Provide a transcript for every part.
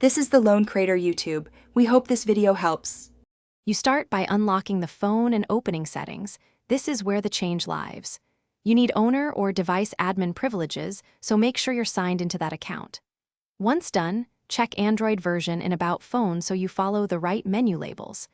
This is the Lone Crater YouTube. We hope this video helps. You start by unlocking the phone and opening settings. This is where the change lives. You need owner or device admin privileges, so make sure you're signed into that account. Once done, check Android version in About Phone so you follow the right menu labels.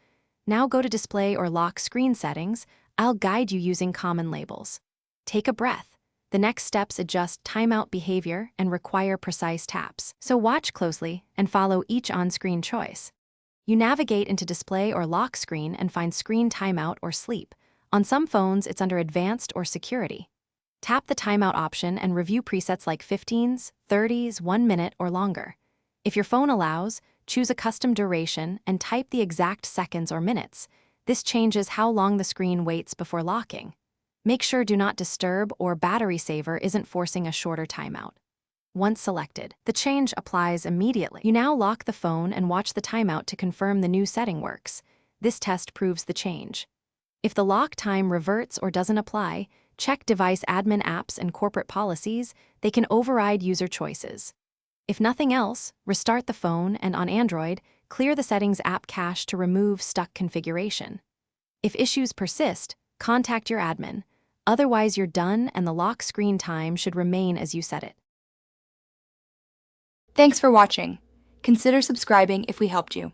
Now go to Display or Lock Screen settings. I'll guide you using common labels. Take a breath. The next steps adjust timeout behavior and require precise taps, so watch closely and follow each on-screen choice. You navigate into Display or Lock Screen and find Screen Timeout or Sleep. On some phones, it's under Advanced or Security. Tap the timeout option and review presets like 15s, 30s, 1 minute, or longer. If your phone allows, choose a custom duration and type the exact seconds or minutes. This changes how long the screen waits before locking. Make sure Do Not Disturb or Battery Saver isn't forcing a shorter timeout. Once selected, the change applies immediately. You now lock the phone and watch the timeout to confirm the new setting works. This test proves the change. If the lock time reverts or doesn't apply, check Device Admin Apps and Corporate Policies. They can override user choices. If nothing else, restart the phone and on Android, clear the Settings app cache to remove stuck configuration. If issues persist, contact your admin. Otherwise, you're done and the lock screen time should remain as you set it. Thanks for watching. Consider subscribing if we helped you.